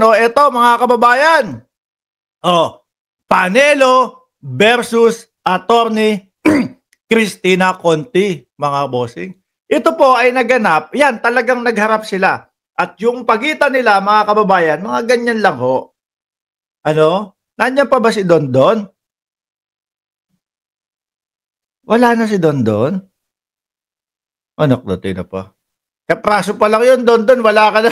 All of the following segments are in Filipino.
O, eto mga kababayan. O, Panelo versus Attorney Cristina Conti, mga bossing. Ito po ay naganap, yan, talagang nagharap sila. At yung pagitan nila, mga kababayan, mga ganyan lang ho. Ano? Nandiyan pa ba si Dondon? Wala na si Dondon? Anak natin na pa. Kapraso pa lang yun, Dondon, wala ka na.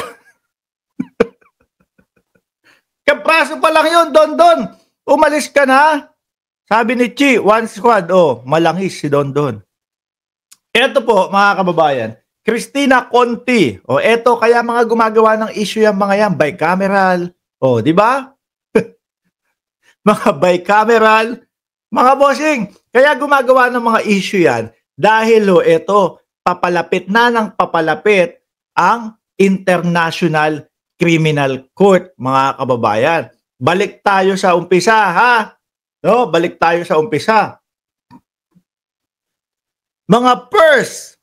Kapraso pa lang yun, Dondon. Umalis ka na. Sabi ni Chi, one squad, malangis si Dondon. Ito po, mga kababayan, Cristina Conti. Eto, kaya mga gumagawa ng issue yung mga yan, bicameral. Di ba? Mga bicameral, mga bossing. Kaya gumagawa ng mga issue yan dahil eto, papalapit na ng papalapit ang International Criminal Court, mga kababayan. Balik tayo sa umpisa, ha? No, balik tayo sa umpisa. Mga first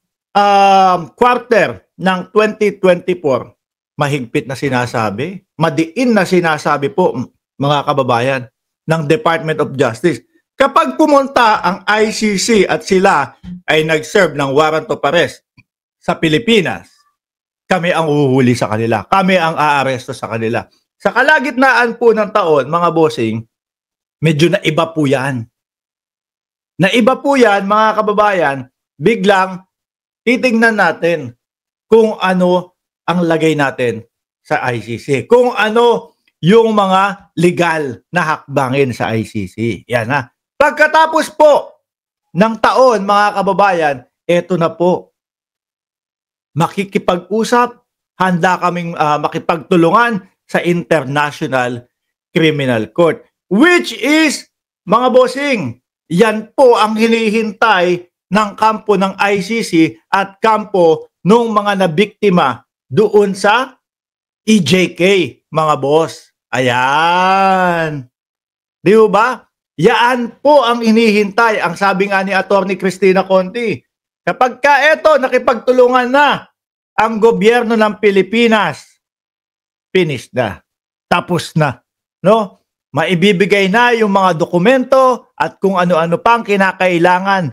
quarter ng 2024, mahigpit na sinasabi, madiin na sinasabi po, mga kababayan, ng Department of Justice. Kapag pumunta ang ICC at sila ay nag-serve ng warrant of arrest sa Pilipinas, kami ang uhuhuli sa kanila. Kami ang aaresto sa kanila. Sa kalagitnaan po ng taon, mga bossing, medyo naiba po yan. Naiba po yan, mga kababayan, biglang titignan natin kung ano ang lagay natin sa ICC. Kung ano yung mga legal na hakbangin sa ICC. Yan na. Pagkatapos po ng taon, mga kababayan, eto na po. Makikipag-usap, handa kaming makipagtulungan sa International Criminal Court. Which is, mga bossing, yan po ang hinihintay ng kampo ng ICC at kampo ng mga nabiktima doon sa EJK, mga boss. Ayan. Di ba? Yan po ang hinihintay. Ang sabi nga ni Attorney Cristina Conti, kapag ka eto, nakipagtulungan na ang gobyerno ng Pilipinas, finish na. Tapos na. No? Maibibigay na yung mga dokumento at kung ano-ano pang kinakailangan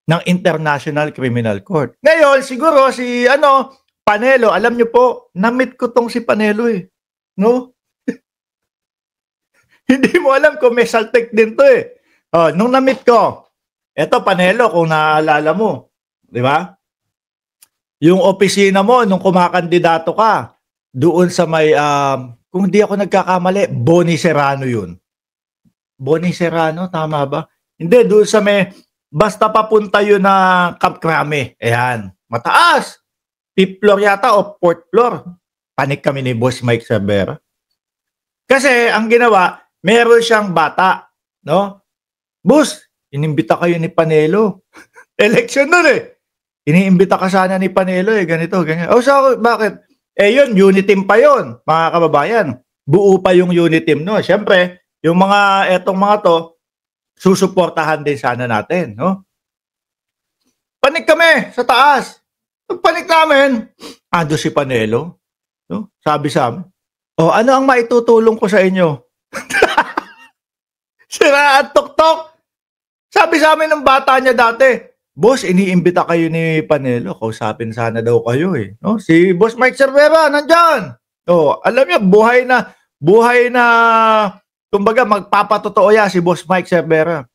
ng International Criminal Court. Ngayon, siguro si Panelo, alam nyo po, na-meet ko tong si Panelo eh. No? Hindi mo alam kung may saltek din to eh. Nung na-meet ko, eto Panelo, kung naaalala mo, di ba? Yung opisina mo, nung kumakandidato ka, doon sa may, kung hindi ako nagkakamali, Boni Serrano yun. Boni Serrano, tama ba? Hindi, doon sa may, basta papunta yun na Camp Crame. Ayan, mataas. 5th floor yata o 4th floor. Panik kami ni Boss Mike Cervera. Kasi ang ginawa, meron siyang bata, no? Boss, inimbita kayo ni Panelo. Election nun eh. Iniimbita ka sana ni Panelo eh, ganito, ganyan. Bakit? Yun, unit team pa yun, mga kababayan. Buo pa yung unit team, no? Siyempre, yung etong mga to, susuportahan din sana natin, no? Panik kami sa taas. Pagpanik namin, ando si Panelo. No? Sabi sa amin, ano ang maitutulong ko sa inyo? Sira at tuktok. Sabi sa amin ng bata niya dati, Boss, iniimbita kayo ni Panelo. Kausapin sana daw kayo eh. No? Si Boss Mike Cervera, nandyan. Alam niyo, buhay na, kumbaga, magpapatotoo yan si Boss Mike Cervera.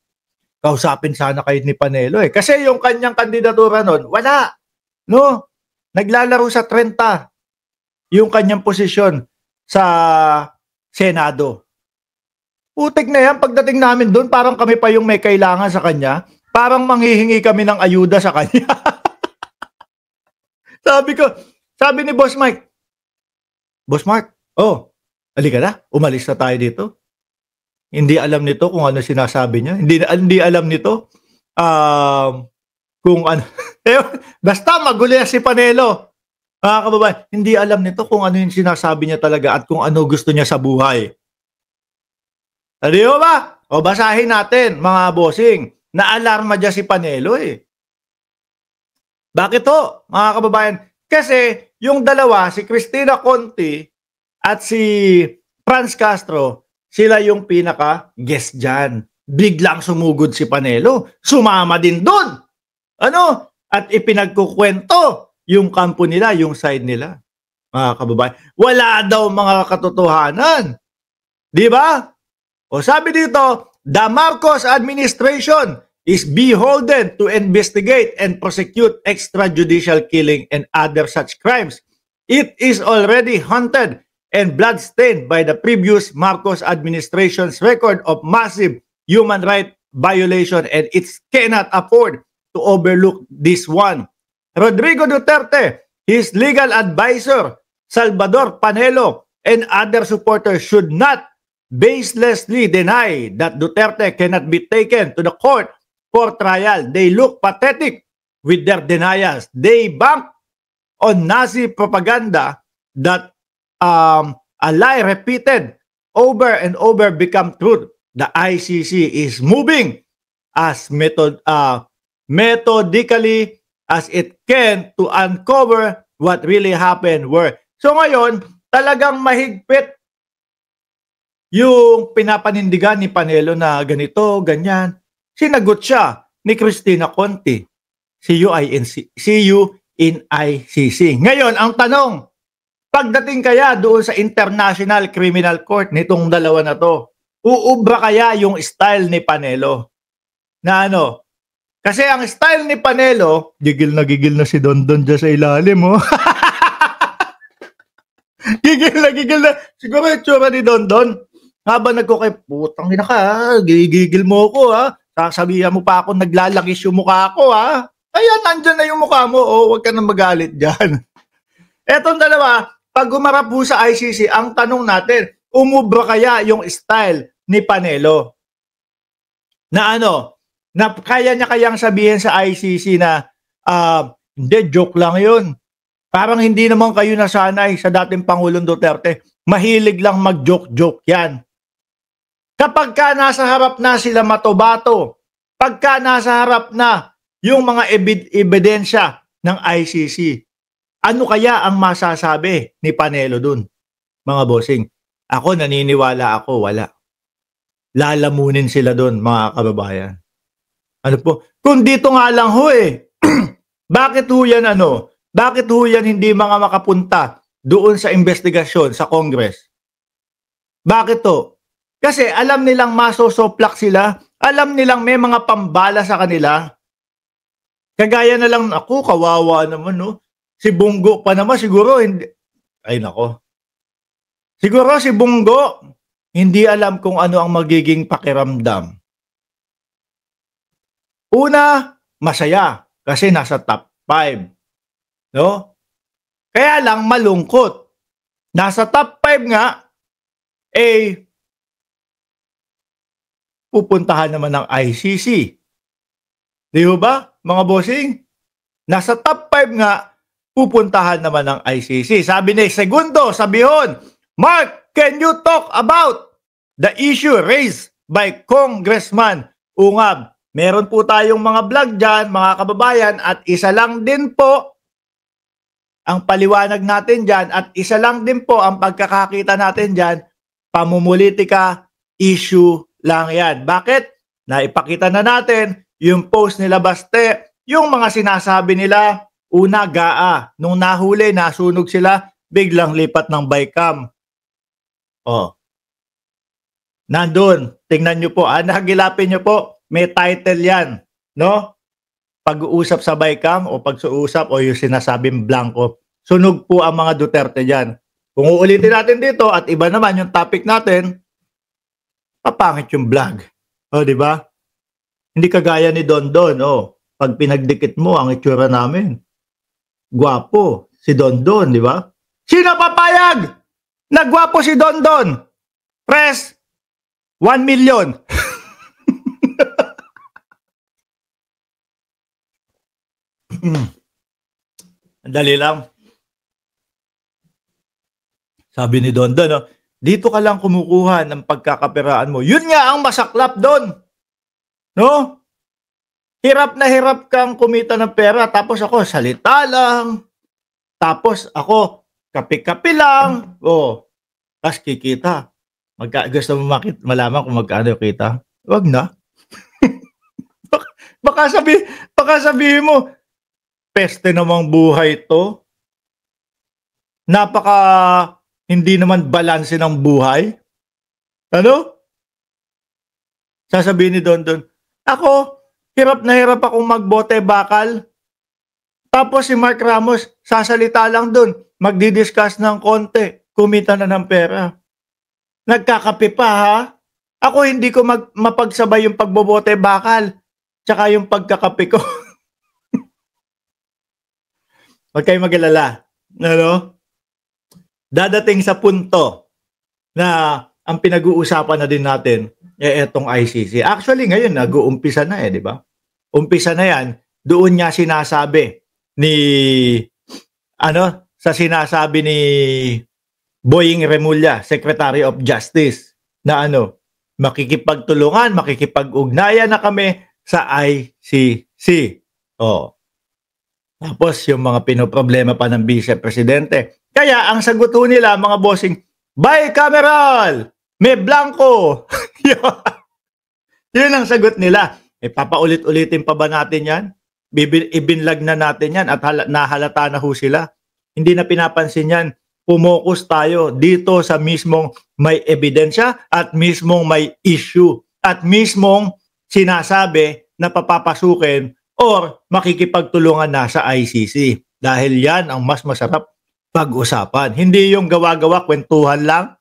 Kausapin sana kayo ni Panelo eh. Kasi yung kanyang kandidatura nun, wala. No? Naglalaro sa 30. Yung kanyang posisyon sa Senado. Putik na yan, pagdating namin doon, parang kami pa yung may kailangan sa kanya. Parang manghihingi kami ng ayuda sa kanya. Sabi ni Boss Mike, Boss Mark, halika na, umalis na tayo dito. Hindi alam nito kung ano sinasabi niya. Hindi alam nito kung ano. Basta magulo si Panelo. Mga kababayan, hindi alam nito kung ano yung sinasabi niya talaga at kung ano gusto niya sa buhay. Di ba? Basahin natin, mga bossing. Na-alarma dyan si Panelo eh. Bakit to, mga kababayan? Kasi yung dalawa, si Cristina Conti at si Franz Castro, sila yung pinaka-guest dyan. Biglang sumugod si Panelo. Sumama din doon. Ano? At ipinagkukwento yung kampo nila, yung side nila. Mga kababayan. Wala daw mga katotohanan. Di ba? O sabi dito, the Marcos administration is beholden to investigate and prosecute extrajudicial killing and other such crimes. It is already haunted and bloodstained by the previous Marcos administration's record of massive human rights violation, and it cannot afford to overlook this one. Rodrigo Duterte, his legal advisor, Salvador Panelo, and other supporters should not baselessly deny that Duterte cannot be taken to the court for trial. They look pathetic with their denials. They bank on Nazi propaganda that a lie repeated over and over become truth. The ICC is moving as methodically as it can to uncover what really happened where. So ngayon, talagang mahigpit yung pinapanindigan ni Panelo na ganito, ganyan. Sinagot siya ni Cristina Conti, CU in ICC. Ngayon, ang tanong, pagdating kaya doon sa International Criminal Court nitong dalawa na to, uubra kaya yung style ni Panelo? Na ano? Kasi ang style ni Panelo, gigil na si Dondon dyan sa ilalim, oh. Gigil na. Siguro yung tsura ni Dondon. Habang nagkukay, putang ina ka, gigigil mo ko, ha? Sasabihan mo pa ako, naglalakis yung mukha ko, ha? Ayan, nandyan na yung mukha mo, oh, huwag ka nang magalit dyan. Etong dalawa, pag umarap po sa ICC, ang tanong natin, umubra kaya yung style ni Panelo? Na ano, na kaya niya kayang sabihin sa ICC na, hindi, joke lang yun. Parang hindi naman kayo nasanay sa dating Pangulong Duterte. Mahilig lang mag-joke-joke yan. Kapag ka nasa harap na sila Matobato, pagka nasa harap na yung mga ebidensya ng ICC, ano kaya ang masasabi ni Panelo dun, mga bossing? Ako, naniniwala ako, wala. Lalamunin sila dun, mga kababayan. Ano po? Kung dito nga lang ho eh. Bakit ho yan ano? Bakit ho yan hindi mga makapunta doon sa investigasyon sa Congress? Bakit to? Kasi alam nilang masosoplak sila, alam nilang may mga pambala sa kanila. Kagaya na lang, ako, kawawa naman, no? Si Bongo pa naman, siguro, hindi. Ay, nako. Siguro si Bongo, hindi alam kung ano ang magiging pakiramdam. Una, masaya, kasi nasa top 5. No? Kaya lang, malungkot. Nasa top 5 nga, pupuntahan naman ng ICC. Di ba, mga bossing? Nasa top 5 nga, pupuntahan naman ng ICC. Sabi ni Segundo, sabihon, Mark, can you talk about the issue raised by Congressman Ungab? Meron po tayong mga vlog dyan, mga kababayan, at isa lang din po ang paliwanag natin dyan, at isa lang din po ang pagkakakita natin dyan, pamumulitika issue lang yan. Bakit? Naipakita na natin yung post nila Baste, yung mga sinasabi nila, una, GAA. Nung nahuli, nasunog sila, biglang lipat ng bycam. Oh. Nandun, tingnan nyo po, nahagilapin nyo po, may title yan, no? Pag-uusap sa bycam o pag-uusap o yung sinasabing blanco. Sunog po ang mga Duterte dyan. Kung uulitin natin dito at iba naman yung topic natin, papangit yung vlog. O, di ba? Hindi kagaya ni Dondon, oh. Pag pinagdikit mo ang itsura namin, gwapo si Dondon, di ba? Sino papayag? Nagwapo si Dondon. Press 1 million. Dali lang. Sabi ni Dondon, no? Dito ka lang kumukuha ng pagkakapiraan mo. Yun nga ang masaklap doon. No? Hirap na hirap kang kumita ng pera, tapos ako salita lang. Tapos ako kape-kape lang. Oh. tas kikita. Gusto mo malaman kung magkano yung kita? Wag na. Baka, baka sabihin mo, peste namang buhay to. Napaka hindi naman balanse ng buhay. Ano? Sasabihin ni Don, ako, hirap na hirap akong magbote bakal. Tapos si Mark Ramos, sasalita lang doon, magdi-discuss ng konti, kumita na ng pera. Nagkakape pa ha? Ako hindi ko mapagsabay yung pagbobote bakal, tsaka yung pagkakape ko. Huwag kayong mag-alala. Ano? Dadating sa punto na ang pinag-uusapan na din natin etong ICC. Actually ngayon nag-uumpisa na di ba? Umpisa na yan. Doon niya sinasabi sa sinasabi ni Boying Remulla, Secretary of Justice, na makikipagtulungan, makikipag-ugnayan na kami sa ICC. Tapos yung mga pinoproblema pa ng Vice Presidente. Kaya ang sagot nila mga bossing, bicameral, may blanco. Yun ang sagot nila. Papaulit-ulitin pa ba natin yan? Ibinlag na natin yan at nahalata na ho sila. Hindi na pinapansin yan. Pumokus tayo dito sa mismong may ebidensya at mismong may issue at mismong sinasabi na papapasukin or makikipagtulungan na sa ICC. Dahil yan ang mas masarap pag-usapan. Hindi yung gawa-gawa, kwentuhan lang.